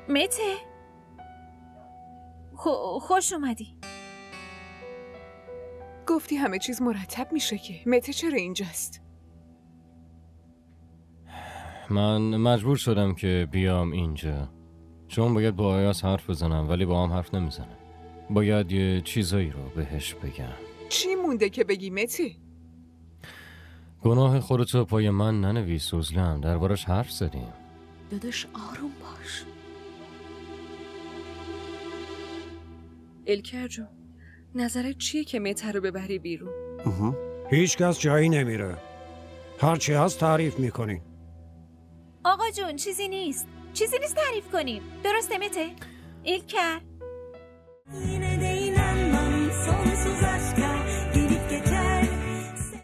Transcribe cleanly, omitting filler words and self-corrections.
مته خوش اومدی. گفتی همه چیز مرتب میشه که مته چرا اینجاست؟ من مجبور شدم که بیام اینجا چون باید با آیاس حرف بزنم ولی با هم حرف نمیزنه. باید یه چیزایی رو بهش بگم. چی مونده که بگی مته؟ گناه خودتو پای من ننویس سوزلم، دربارش حرف زدیم. داداش آروم باش. الکر جون نظرت چیه که مته رو ببری بیرون؟ هیچ کس جایی نمیره. هرچی هست تعریف میکنین. آقا جون چیزی نیست تعریف کنیم. درسته مته؟ الکر